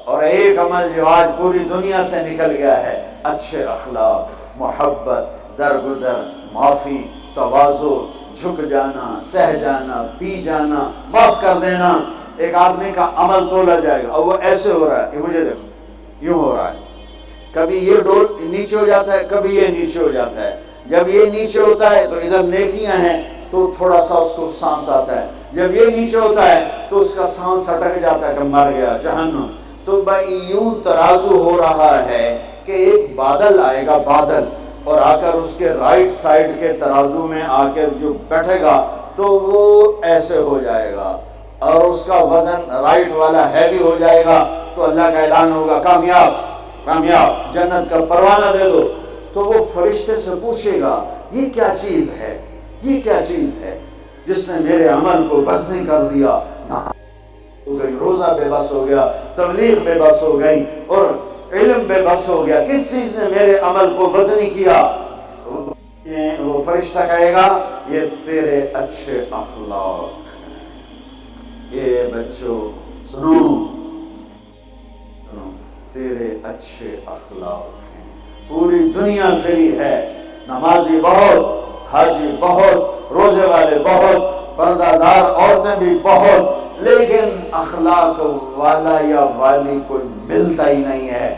اور ایک عمل جو آج پوری دنیا سے نکل گیا ہے، اچھے اخلاق، محبت، درگزر، معافی، تواضع، جھک جانا، سہ جانا، پی جانا، معاف کر دینا۔ ایک آدمی کا عمل تولا جائے گا اور وہ ایسے ہو رہا ہے کہ مجھے دیکھو یوں ہو رہا ہے، کبھی یہ ڈول نیچے ہو جاتا ہے، کبھی یہ نیچے ہو جاتا ہے۔ جب یہ نیچے ہوتا ہے تو ادھر نیکیاں ہیں تو تھوڑا سا اس کو سانس آتا ہے، جب یہ نیچے ہوتا ہے تو اس کا سانس اٹک جاتا ہے کہ مر گیا، جہنم۔ تو بھائی یوں ترازو ہو رہا ہے کہ ایک بادل آئے گا، بادل، اور آ کر اس کے رائٹ سائڈ کے ترازو میں آ کر جو بیٹھے گا تو وہ ایسے ہو جائے گا، اور اس کا وزن رائٹ والا ہیوی ہو جائے گا، تو اللہ کا اعلان ہوگا کامیاب، کامیاب، جنت کا پروانہ دے دو۔ تو وہ فرشتے سے پوچھے گا یہ کیا چیز ہے، یہ کیا چیز ہے جس نے میرے عمل کو وزنی کر دیا؟ ہو گئی، روزہ بے بس ہو گیا، تبلیغ بے بس ہو گئی، اور علم بے بس ہو گیا۔ کس چیز نے میرے عمل کو وزنی کیا؟ وہ فرشتہ کہے گا یہ تیرے اچھے اخلاق ہیں۔ یہ بچوں سنو، تیرے اچھے اخلاق ہیں۔ پوری دنیا پھری ہے، نمازی بہت، حاجی بہت، روزے والے بہت، پردہ دار عورتیں بھی بہت، لیکن اخلاق والا یا والی کوئی ملتا ہی نہیں ہے۔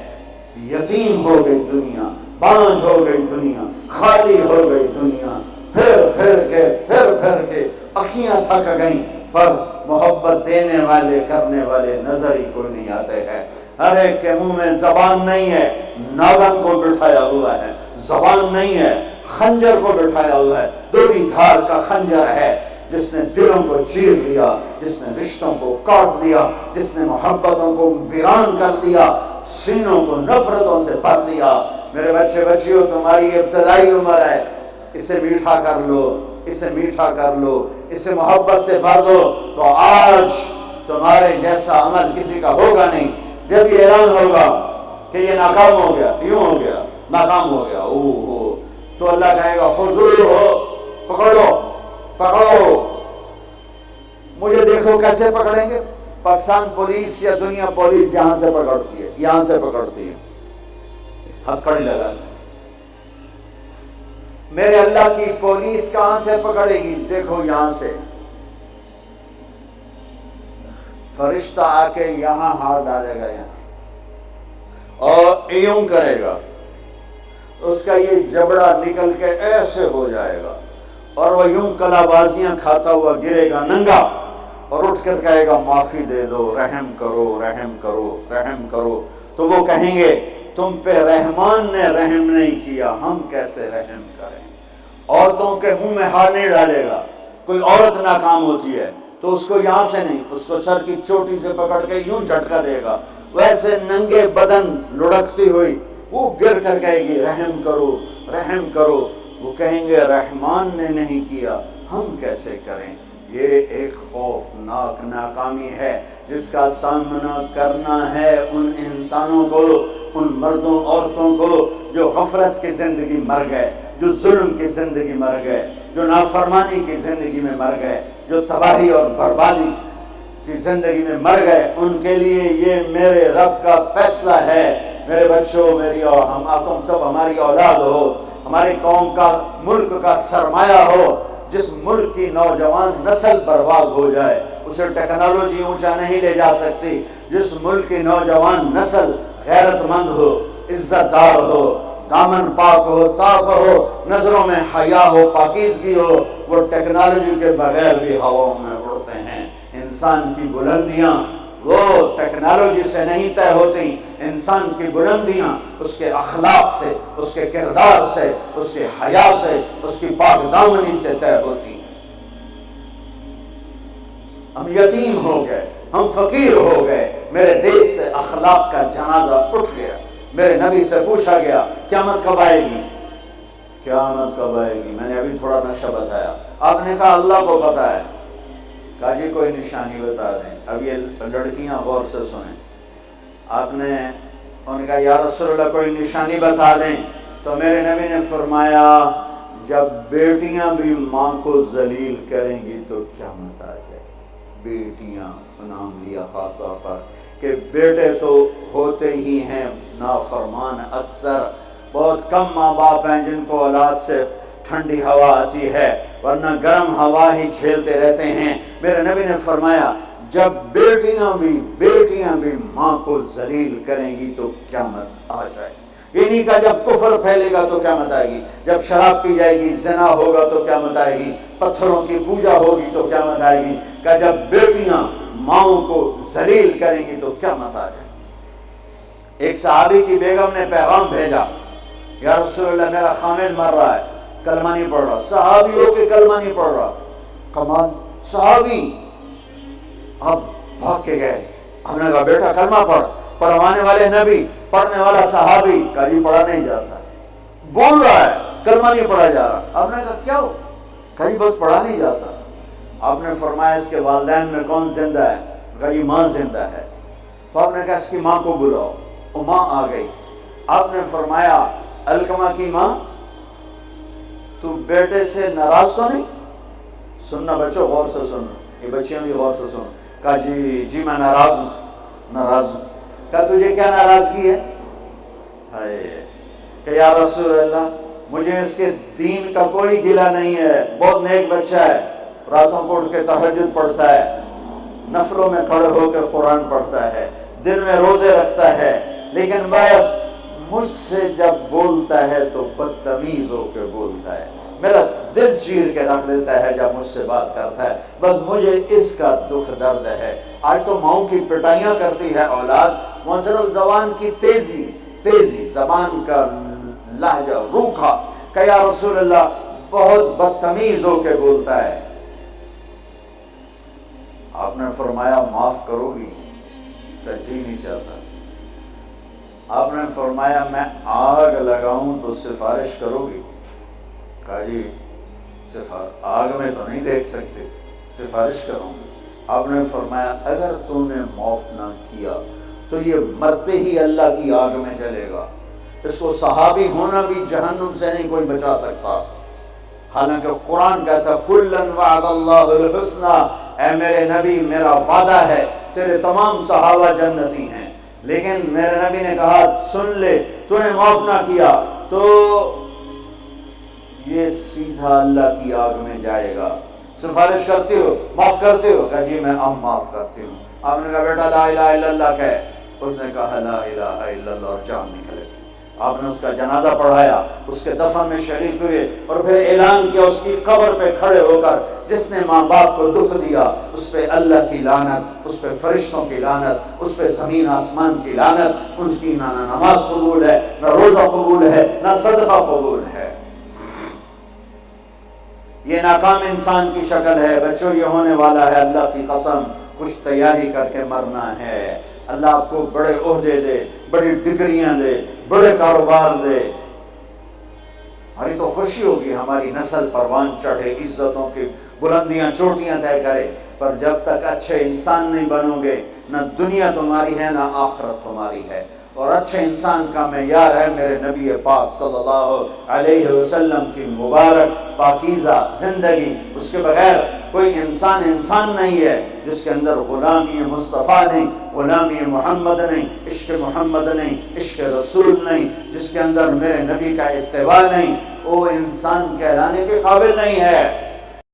یتیم ہو گئی دنیا، بانجھ ہو گئی دنیا، خالی ہو گئی دنیا، پھر کے اکھیاں تھک گئیں، پر محبت دینے والے کرنے والے نظر ہی کوئی نہیں آتے ہیں۔ ہر ایک کے منہ میں زبان نہیں ہے، ناگن کو بٹھایا ہوا ہے، زبان نہیں ہے، خنجر کو بٹھایا ہوا ہے، دوری دھار کا خنجر ہے، جس نے دلوں کو چیر دیا، جس نے رشتوں کو کاٹ دیا، جس نے محبتوں کو ویران کر دیا، سینوں کو نفرتوں سے بھر دیا۔ میرے بچے بچیوں، تمہاری ابتدائی عمر ہے، اسے میٹھا کر لو، اسے میٹھا کر لو، اسے محبت سے بھر دو، تو آج تمہارے جیسا عمل کسی کا ہوگا نہیں۔ جب یہ اعلان ہوگا کہ یہ ناکام ہو گیا، یوں ہو گیا، ناکام ہو گیا، تو اللہ کہے گا خذوہ، پکڑو پکڑو۔ مجھے دیکھو کیسے پکڑیں گے؟ پاکستان پولیس یا دنیا پولیس یہاں سے پکڑتی ہے، یہاں سے پکڑتی ہے، ہتھکڑی لگاتی ہے۔ میرے اللہ کی پولیس کہاں سے پکڑے گی؟ دیکھو یہاں سے، فرشتہ آ کے یہاں ہاتھ ڈالے گا، یہاں، اور یوں کرے گا، اس کا یہ جبڑا نکل کے ایسے ہو جائے گا، اور وہ یوں کلا بازیاں کھاتا ہوا گرے گا ننگا، اور اٹھ کر کہے گا معافی دے دو، رحم کرو، رحم کرو، رحم کرو۔ تو وہ کہیں گے تم پہ رحمان نے رحم نہیں کیا، ہم کیسے رحم کریں؟ عورتوں کے منہ میں ہاتھ نہیں ڈالے گا۔ کوئی عورت ناکام ہوتی ہے تو اس کو یہاں سے نہیں، اس کو سر کی چوٹی سے پکڑ کے یوں جھٹکا دے گا، ویسے ننگے بدن لڑکتی ہوئی وہ گر کر کہے گی رحم کرو، رحم کرو۔ وہ کہیں گے رحمان نے نہیں کیا، ہم کیسے کریں؟ یہ ایک خوفناک ناکامی ہے جس کا سامنا کرنا ہے ان انسانوں کو، ان مردوں عورتوں کو جو غفلت کی زندگی مر گئے، جو ظلم کی زندگی مر گئے، جو نافرمانی کی زندگی میں مر گئے، جو تباہی اور بربادی کی زندگی میں مر گئے۔ ان کے لیے یہ میرے رب کا فیصلہ ہے۔ میرے بچوں، میری اور تم سب ہماری اولاد ہو، ہماری قوم کا، ملک کا سرمایہ ہو۔ جس ملک کی نوجوان نسل برباد ہو جائے اسے ٹیکنالوجی اونچا نہیں لے جا سکتی۔ جس ملک کی نوجوان نسل غیرت مند ہو، عزت دار ہو، دامن پاک ہو، صاف ہو، نظروں میں حیا ہو، پاکیزگی ہو، وہ ٹیکنالوجی کے بغیر بھی ہواؤں میں اڑتے ہیں۔ انسان کی بلندیاں وہ ٹیکنالوجی سے نہیں طے ہوتی، انسان کی بلندیاں اس کے اخلاق سے، اس کے کردار سے، اس کے حیا سے، اس کی پاک دامنی سے طے ہوتی ہیں۔ ہم یتیم ہو گئے، ہم فقیر ہو گئے، میرے دیش سے اخلاق کا جنازہ اٹھ گیا۔ میرے نبی سے پوچھا گیا قیامت کب آئے گی؟ قیامت کب آئے گی؟ میں نے ابھی تھوڑا نقشہ بتایا، آپ نے کہا اللہ کو پتا ہے۔ کہا جی کوئی نشانی بتا دیں۔ اب یہ لڑکیاں غور سے سنیں۔ آپ نے ان کا یا رسول اللہ کوئی نشانی بتا دیں، تو میرے نبی نے فرمایا جب بیٹیاں بھی ماں کو ذلیل کریں گی تو قیامت آ جائے گی۔ بیٹیاں نام لیا خاص طور پر، کہ بیٹے تو ہوتے ہی ہیں نافرمان اکثر، بہت کم ماں باپ ہیں جن کو اولاد سے ٹھنڈی ہوا آتی ہے، ورنہ گرم ہوا ہی جھیلتے رہتے ہیں۔ میرے نبی نے فرمایا جب بیٹیاں بھی ماں کو ذلیل کریں گی تو قیامت آ جائے گی۔ یہ نہیں کہا جب کفر پھیلے گا تو قیامت آئے گی، جب شراب پی جائے گی، زنا ہوگا تو قیامت آئے گی، پتھروں کی پوجا ہوگی تو قیامت آئے گی، کہ جب بیٹیاں ماؤں کو ذلیل کریں گی تو قیامت آ جائے گی۔ ایک صحابی کی بیگم نے پیغام بھیجا، یا رسول اللہ میرا خامد مر رہا ہے، کلمہ نہیں پڑھ رہا۔ صحابی ہو کے کلمہ نہیں پڑھ رہا، کمال صحابی۔ اب بھاگ کے گئے، ہم نے کہا بیٹا کلمہ پڑھ، پڑھوانے والے نبی، پڑھنے والا صحابی، کہا جی پڑھا نہیں جاتا، بول رہا ہے کلمہ نہیں پڑھا جا رہا۔ آپ نے کہا کیا ہو؟ کہا جی بس پڑھا نہیں جاتا۔ آپ نے فرمایا اس کے والدین میں کون زندہ ہے؟ کہا جی ماں زندہ ہے۔ تو آپ نے کہا اس کی ماں کو بلاؤ، وہ ماں آ گئی۔ آپ نے فرمایا علقمہ کی ماں تو بیٹے سے ناراض تو نہیں؟ سننا بچوں، غور سے سننا، یہ بچیاں بھی غور سے سننا۔ کہا جی میں ناراض ہوں۔ کہا تجھے کیا ناراضگی ہے؟ کہ یا رسول اللہ مجھے اس کے دین کا کوئی گلہ نہیں ہے، بہت نیک بچہ ہے، راتوں کو اٹھ کے تہجد پڑھتا ہے، نفلوں میں کھڑے ہو کے قرآن پڑھتا ہے، دن میں روزے رکھتا ہے، لیکن بس مجھ سے جب بولتا ہے تو بدتمیز ہو کے بولتا ہے، میرا دل چیر کے رکھ دیتا ہے جب مجھ سے بات کرتا ہے، بس مجھے اس کا دکھ درد ہے۔ آج تو ماؤں کی پٹائیاں کرتی ہے اولاد، وہاں صرف زبان کی تیزی، زبان کا لہجہ روکھا، کہ یا رسول اللہ بہت بدتمیز ہو کے بولتا ہے۔ آپ نے فرمایا معاف کرو گی؟ کہ جی نہیں چاہتا۔ آپ نے فرمایا میں آگ لگاؤں تو سفارش کرو گی؟ کہا جی آگ میں تو نہیں دیکھ سکتے، سفارش کروں گی۔ آپ نے فرمایا اگر تو نے معاف نہ کیا تو یہ مرتے ہی اللہ کی آگ میں جلے گا، اس کو صحابی ہونا بھی جہنم سے نہیں کوئی بچا سکتا، حالانکہ قرآن کہتا کلن وعد اللہ الحسنى، اے میرے نبی میرا وعدہ ہے تیرے تمام صحابہ جنتی ہیں، لیکن میرے نبی نے کہا سن لے تو نے معاف نہ کیا تو یہ سیدھا اللہ کی آگ میں جائے گا۔ سفارش کرتے ہو، معاف کرتے ہو؟ کہا جی میں اب معاف کرتی ہوں۔ آپ نے کہا بیٹا لا الہ الا اللہ کہے، اس نے کہا لا الہ الا اللہ اور جان نکلے۔ آپ نے اس کا جنازہ پڑھایا، اس کے دفن میں شریک ہوئے، اور پھر اعلان کیا اس کی قبر پہ کھڑے ہو کر جس نے ماں باپ کو دکھ دیا اس پہ اللہ کی لعنت، اس پہ فرشتوں کی لعنت، اس پہ زمین آسمان کی لعنت، ان کی نہ نماز قبول ہے، نہ روزہ قبول ہے، نہ صدقہ قبول ہے۔ یہ ناکام انسان کی شکل ہے بچوں، یہ ہونے والا ہے، اللہ کی قسم کچھ تیاری کر کے مرنا ہے۔ اللہ آپ کو بڑے عہدے دے، بڑی ڈگریاں دے، بڑے کاروبار دے، ہماری تو خوشی ہوگی ہماری نسل پروان چڑھے، عزتوں کی بلندیاں چوٹیاں طے کرے، پر جب تک اچھے انسان نہیں بنو گے نہ دنیا تمہاری ہے نہ آخرت تمہاری ہے۔ اور اچھے انسان کا معیار ہے میرے نبی پاک صلی اللہ علیہ وسلم کی مبارک پاکیزہ زندگی، اس کے بغیر کوئی انسان نہیں ہے جس کے اندر غلامی مصطفیٰ نہیں، غلامی محمد نہیں، عشق محمد نہیں، عشق رسول نہیں، جس کے اندر میرے نبی کا اتباع نہیں، وہ انسان کہلانے کے قابل نہیں ہے۔